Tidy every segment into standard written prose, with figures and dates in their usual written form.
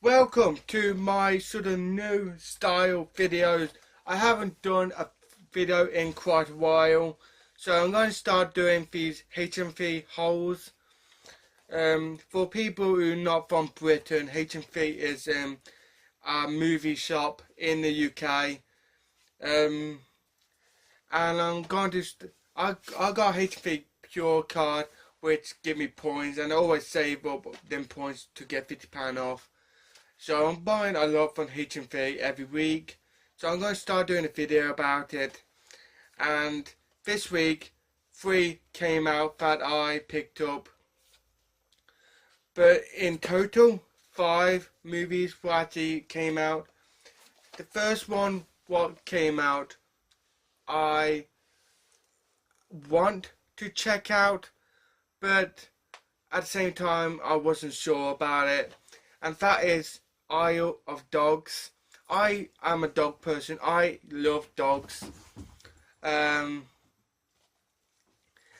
Welcome to my sort of new style videos. I haven't done a video in quite a while, so I'm going to start doing these HMV hauls. For people who are not from Britain, HMV is a movie shop in the UK. And I'm going to I got HMV Pure card, which give me points, and I always save up them points to get £50 off. So I'm buying a lot from HMV every week. So I'm going to start doing a video about it. And this week, 3 came out that I picked up. But in total, 5 movies actually came out. The first one, what came out, I want to check out, but at the same time, I wasn't sure about it. And that is Isle of Dogs. I am a dog person. I love dogs. But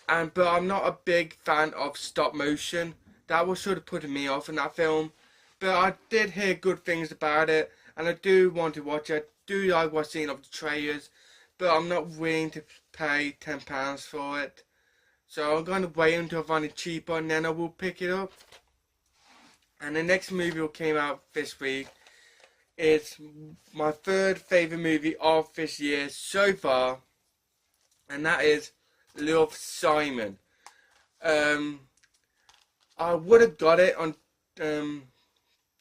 I'm not a big fan of stop motion. That was sort of putting me off in that film. But I did hear good things about it, and I do want to watch it. I do like what's seen of the trailers, but I'm not willing to pay £10 for it. So I'm going to wait until I find it cheaper, and then I will pick it up. And the next movie that came out this week is my third favourite movie of this year so far, and that is Love, Simon. I would have got it on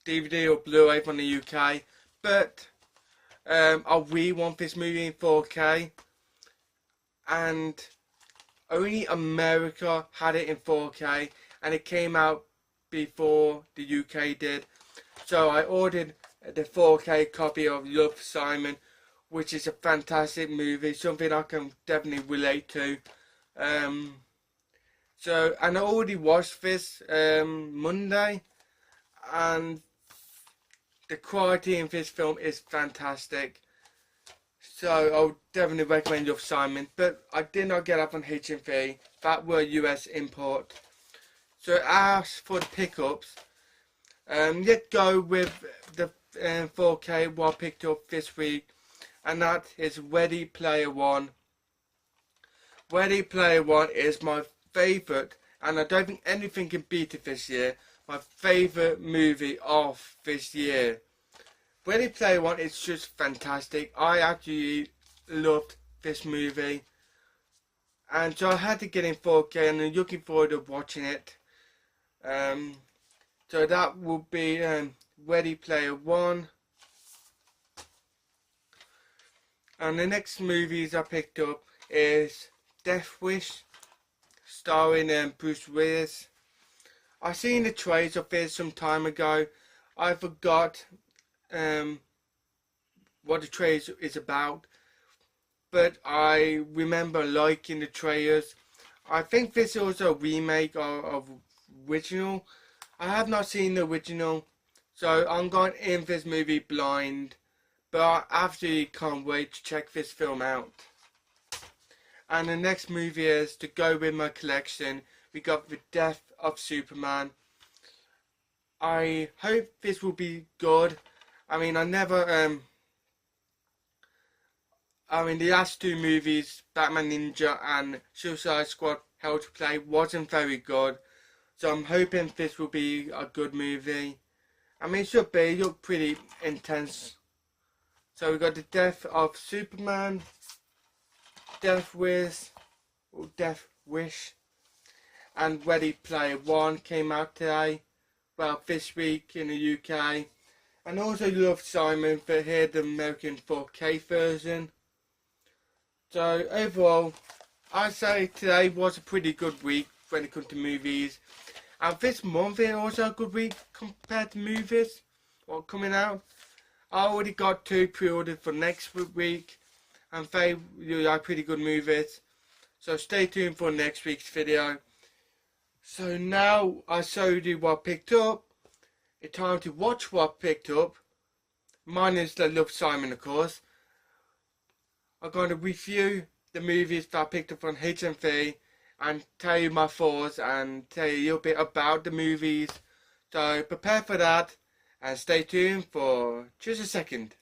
DVD or Blu-ray from the UK, but I really want this movie in 4K, and only America had it in 4K, and it came out before the UK did. So I ordered the 4K copy of Love, Simon, which is a fantastic movie, something I can definitely relate to. And I already watched this Monday, and the quality in this film is fantastic. So I would definitely recommend Love, Simon, but I did not get up on HMV. That were US import. So as for the pickups, let's go with the 4K what I picked up this week, and that is Ready Player One. Ready Player One is my favourite, and I don't think anything can beat it this year. My favourite movie of this year. Ready Player One is just fantastic. I actually loved this movie, and so I had to get in 4K, and I'm looking forward to watching it. So that will be Ready Player One. And the next movies I picked up is Death Wish, starring Bruce Willis. I seen the trailers of this some time ago. I forgot what the trailer is about, but I remember liking the trailers. I think this is also a remake of original. I have not seen the original, so I'm going in this movie blind, but I absolutely can't wait to check this film out. And the next movie is, to go with my collection, we got The Death of Superman. I hope this will be good. I mean, the last 2 movies, Batman Ninja and Suicide Squad Hell to Play, wasn't very good. So I'm hoping this will be a good movie. I mean, it should be. It looked pretty intense. So we got The Death of Superman, Death Wish, and Ready Player One came out today. Well, this week in the UK. And also Love, Simon, but here the American 4K version. So overall, I'd say today was a pretty good week when it comes to movies. And this month is also a good week compared to movies or coming out. I already got 2 pre-ordered for next week, and they really are pretty good movies. So stay tuned for next week's video. So now I showed you what I picked up. It's time to watch what I picked up. Mine is the Love, Simon, of course. I'm going to review the movies that I picked up on HMV and tell you my thoughts and tell you a little bit about the movies. So prepare for that, and stay tuned for just a second.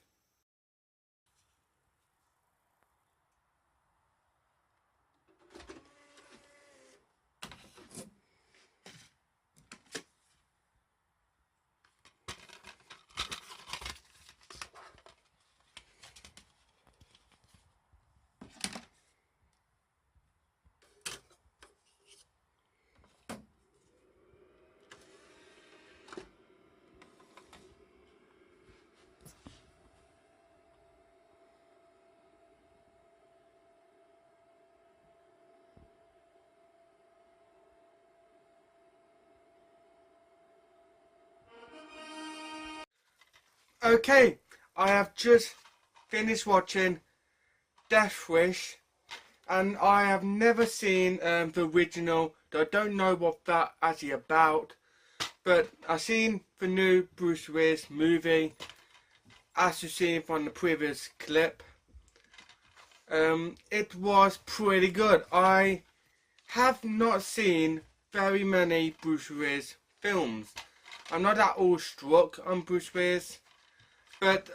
Okay, I have just finished watching Death Wish, and I have never seen the original. I don't know what that actually about, but I've seen the new Bruce Willis movie, as you've seen from the previous clip. It was pretty good. I have not seen very many Bruce Willis films. I'm not at all struck on Bruce Willis, but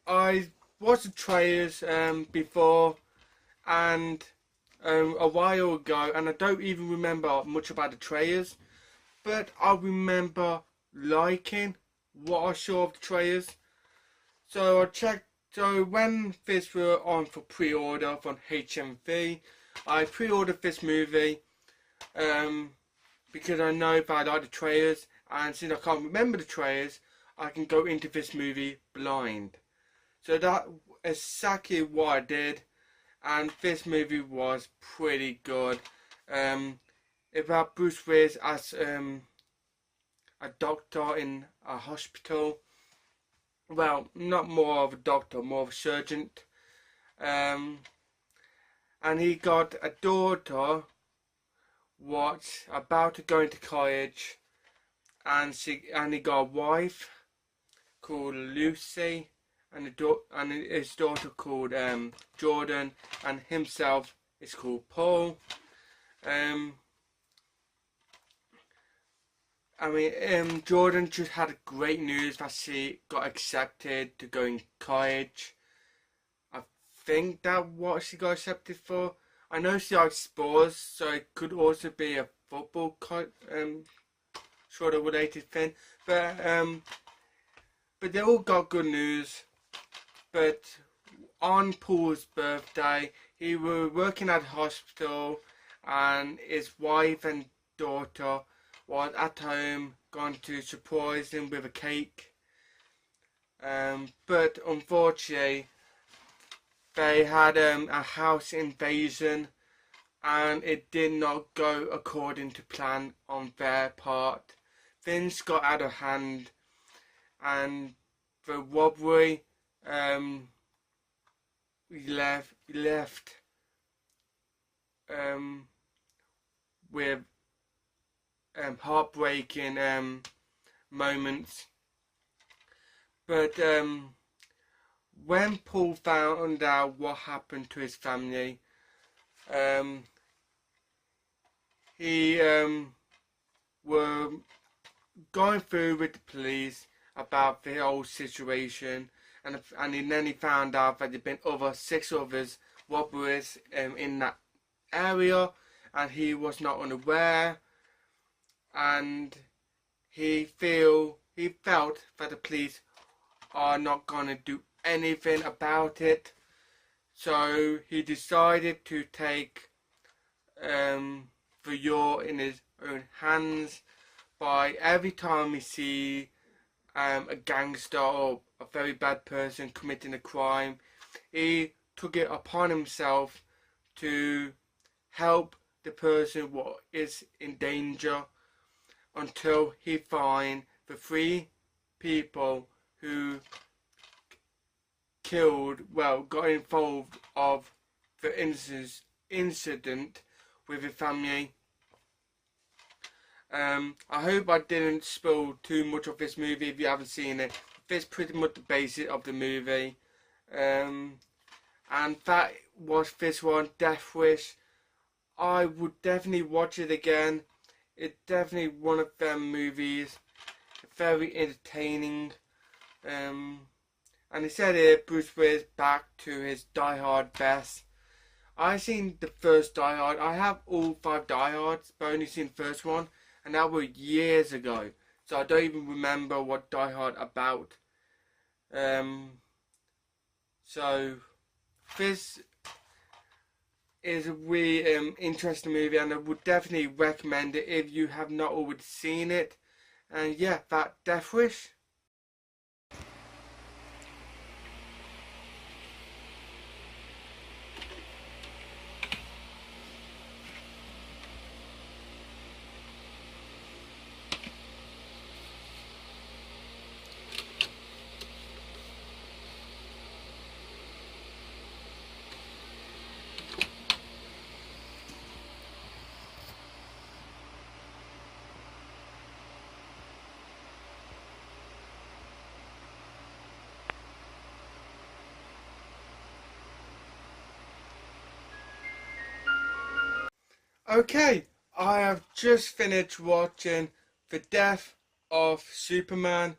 I watched the trailers before and a while ago, and I don't even remember much about the trailers, but I remember liking what I saw of the trailers. So I checked. So when this were on for pre-order from HMV, I pre-ordered this movie because I know that I like the trailers, and since I can't remember the trailers, I can go into this movie blind. So that is exactly what I did, and this movie was pretty good. About Bruce Willis as a doctor in a hospital. Well, not more of a doctor, more of a surgeon. And he got a daughter what's about to go into college, and he got a wife called Lucy, and his daughter called Jordan, and himself is called Paul. Jordan just had great news that she got accepted to go in college. I think that what she got accepted for. I know she likes sports, so it could also be a football sort of related thing. But they all got good news. But on Paul's birthday, he was working at a hospital, and his wife and daughter was at home, going to surprise him with a cake. But unfortunately, they had a house invasion, and it did not go according to plan on their part. Things got out of hand, and the robbery left with heartbreaking moments. But when Paul found out what happened to his family, he were going through with the police about the whole situation, and then he found out that there'd been 6 others robberies in that area, and he was not unaware, and he felt that the police are not going to do anything about it. So he decided to take the law in his own hands by every time he see a gangster or a very bad person committing a crime, he took it upon himself to help the person what is in danger until he find the 3 people who got involved of the incident with his family. I hope I didn't spoil too much of this movie if you haven't seen it. This is pretty much the basis of the movie. And that was this one, Death Wish. I would definitely watch it again. It's definitely one of them movies. Very entertaining. And it said here Bruce Willis back to his Die Hard best. I seen the first Die Hard. I have all 5 Die Hards, but I only seen the first one, and that was years ago. So I don't even remember what Die Hard about. So this is a really interesting movie, and I would definitely recommend it if you have not already seen it. And yeah, that Death Wish. Okay, I have just finished watching The Death of Superman,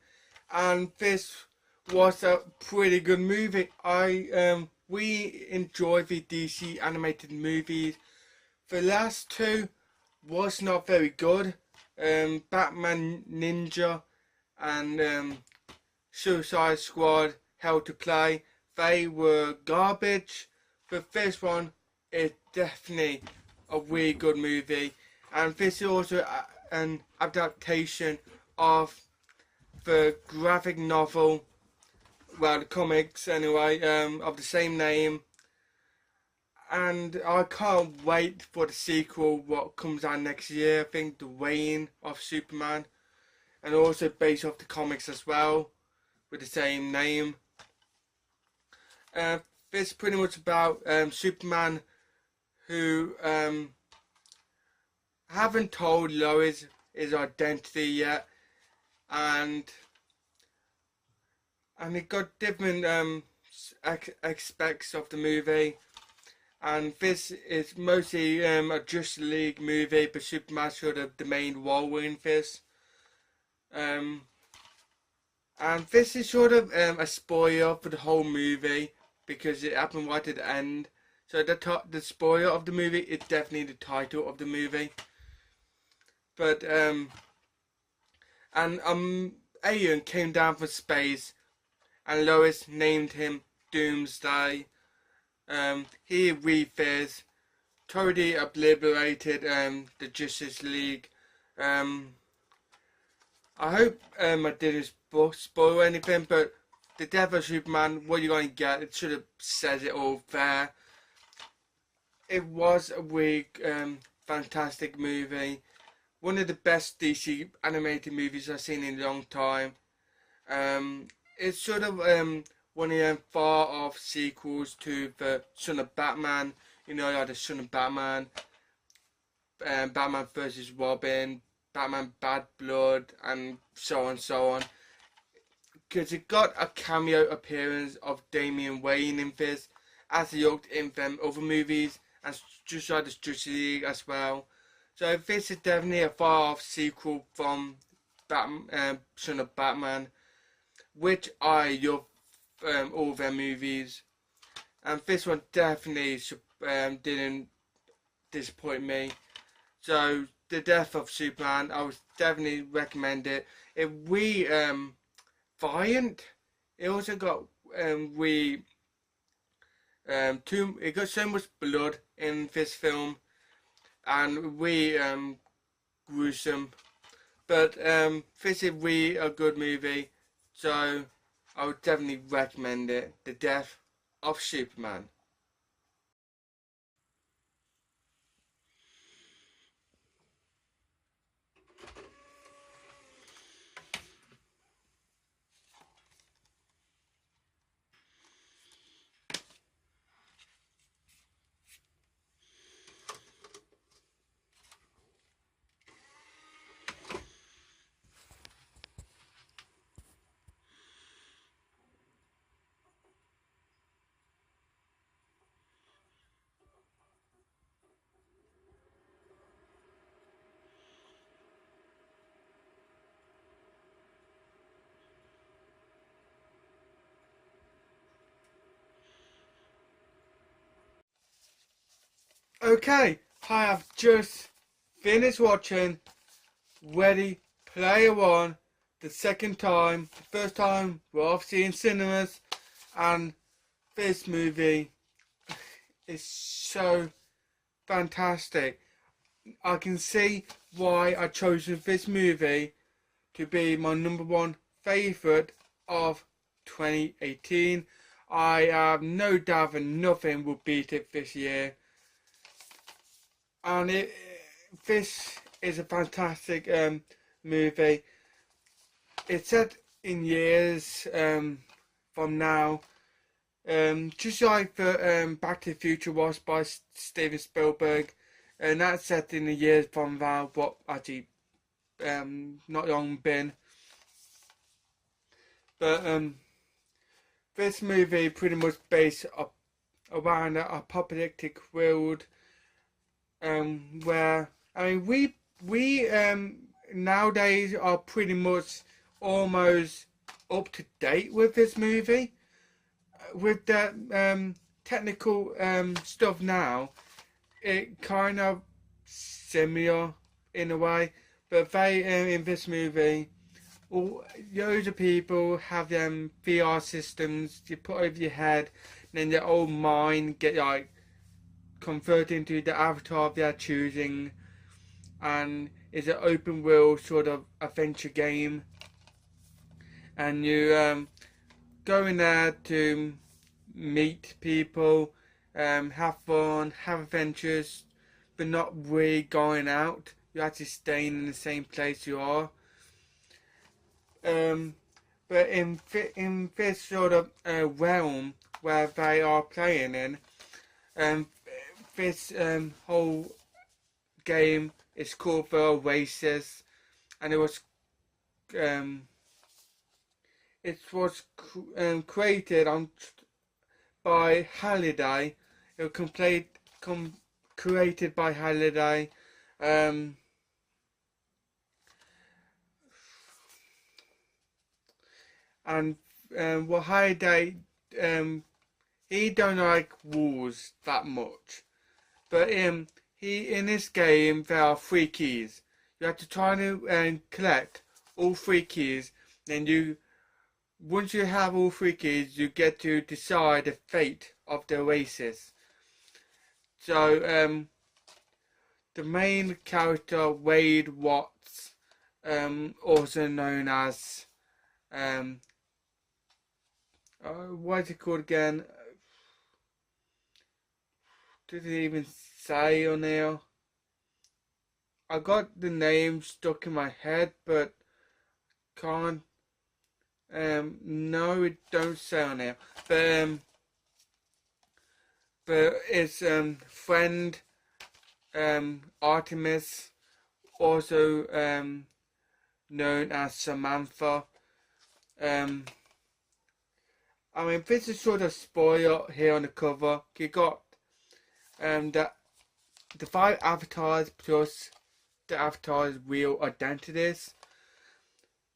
and this was a pretty good movie. We enjoy the DC animated movies. The last 2 was not very good. Batman Ninja and Suicide Squad, Hell to Play, they were garbage. But this one is definitely a really good movie, and this is also an adaptation of the graphic novel, well, the comics anyway, of the same name. And I can't wait for the sequel, what comes out next year. I think The Reign of Superman, and also based off the comics as well, with the same name. This is pretty much about Superman, who haven't told Lois his identity yet, and it got different aspects of the movie. And this is mostly a Justice League movie, but Superman sort of the main role in this. And this is sort of a spoiler for the whole movie, because it happened right at the end. So the spoiler of the movie is definitely the title of the movie. But alien came down from space, and Lois named him Doomsday. He refers, totally obliterated the Justice League. I hope I didn't spoil anything, but the Death of Superman, what you're going to get, it should have said it all there. It was a really fantastic movie. One of the best DC animated movies I've seen in a long time. It's sort of one of them far off sequels to the Son of Batman. You know, like the Son of Batman, Batman vs Robin, Batman Bad Blood, and so on and so on. Because it got a cameo appearance of Damian Wayne in this, as he looked in them other movies, and just like the Justice League as well. So this is definitely a far off sequel from Son of Batman, which I love all their movies, and this one definitely didn't disappoint me. So The Death of Superman, I would definitely recommend it. It really violent. It also got it got so much blood in this film, and really gruesome. But this is really a good movie, so I would definitely recommend it. The Death of Superman. Okay, I have just finished watching Ready Player One the second time. The first time we're obviously in cinemas, and this movie is so fantastic. I can see why I chose this movie to be my #1 favourite of 2018. I have no doubt that nothing will beat it this year. And this is a fantastic movie. It's set in years from now, just like the Back to the Future was by Steven Spielberg, and that's set in the years from now, what actually not long been. But this movie pretty much based around a apocalyptic world, where I mean we nowadays are pretty much almost up to date with this movie. With the technical stuff now, it kind of similar in a way, but they in this movie, loads of people have them VR systems you put over your head, and then their old mind get like converted into the avatar of their choosing, and it's an open world sort of adventure game, and you go in there to meet people, have fun, have adventures, but not really going out. You're actually staying in the same place you are. But in this sort of realm where they are playing in, this whole game is called the Oasis, and it was created by Halliday. It was created by Halliday. And well, Halliday, he don't like wars that much, but he in this game there are 3 keys. You have to try to collect all 3 keys. Then once you have all 3 keys, you get to decide the fate of the Oasis. So the main character, Wade Watts, also known as what is it called again? Did it even say on there? I got the name stuck in my head, but can't. No, it don't say on there. But it's friend Artemis, also known as Samantha. I mean, this is sort of spoiler here on the cover. You got the 5 avatars plus the avatar's real identities,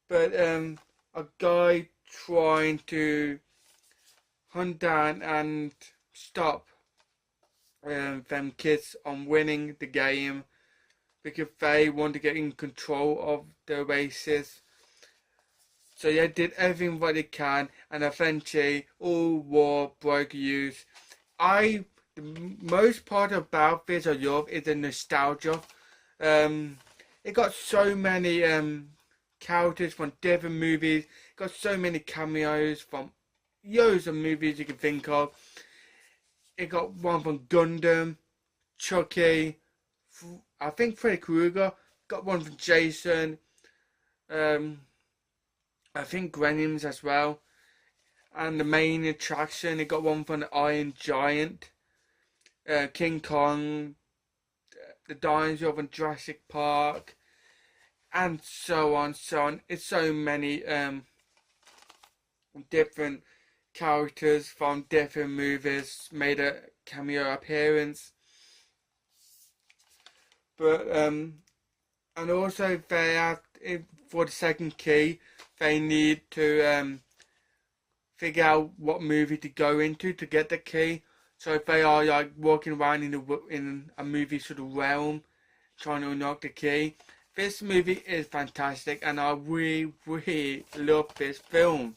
but a guy trying to hunt down and stop them kids on winning the game because they want to get in control of the Oasis. So they did everything what they can, and eventually all war broke loose. The most part about this I love is the nostalgia. It got so many characters from different movies. It got so many cameos from loads of movies you can think of. It got one from Gundam, Chucky, I think Freddy Krueger. Got one from Jason. I think Gremlins as well. And the main attraction, it got one from the Iron Giant, King Kong, the dinosaur from Jurassic Park, and so on, so on. It's so many different characters from different movies made a cameo appearance. But and also they have, for the second key, they need to figure out what movie to go into to get the key. So if they are like walking around in a movie sort of realm, trying to unlock the key, this movie is fantastic, and I really, really love this film.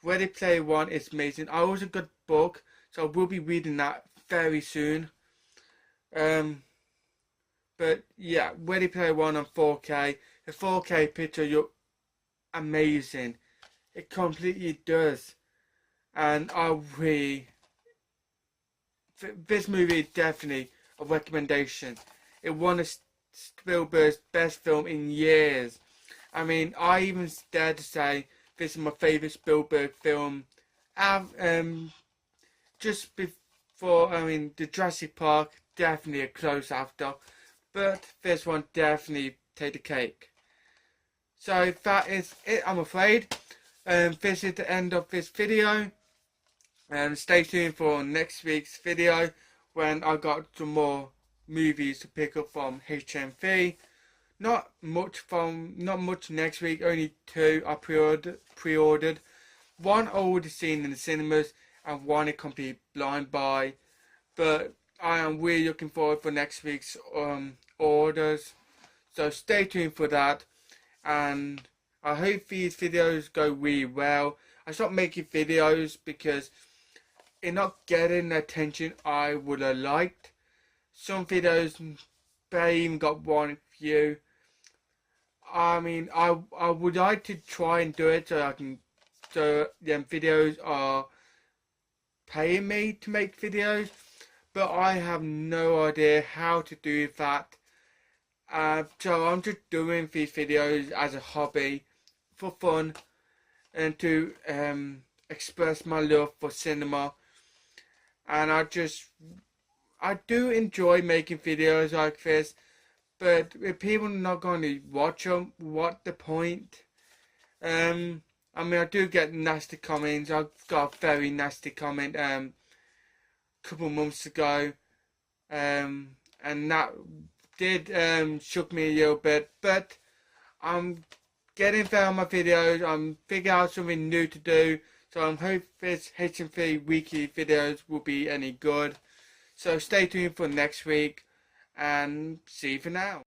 Ready Player One is amazing. I also got a book, so I will be reading that very soon. But yeah, Ready Player One on 4K. The 4K picture look amazing. It completely does, and I really. This movie is definitely a recommendation. It won a Spielberg's best film in years. I mean, I even dare to say this is my favourite Spielberg film. Just before, I mean, the Jurassic Park, definitely a close after. But this one definitely take the cake. So that is it, I'm afraid. This is the end of this video. Stay tuned for next week's video when I got some more movies to pick up from HMV. Not much next week, only 2 I pre-ordered. One I already seen in the cinemas and one a complete blind buy. But I am really looking forward for next week's orders. So stay tuned for that, and I hope these videos go really well. I stopped making videos because it's not getting the attention I would have liked. Some videos barely even got 1 view. I mean, I would like to try and do it so them videos are paying me to make videos, but I have no idea how to do that. So I'm just doing these videos as a hobby, for fun, and to express my love for cinema. And I do enjoy making videos like this, but if people are not going to watch them, what the point? I mean, I do get nasty comments. I got a very nasty comment a couple months ago, and that did shook me a little bit. But I'm getting better on my videos. I'm figuring out something new to do. So I'm hoping this HMV weekly videos will be any good. So stay tuned for next week, and see you for now.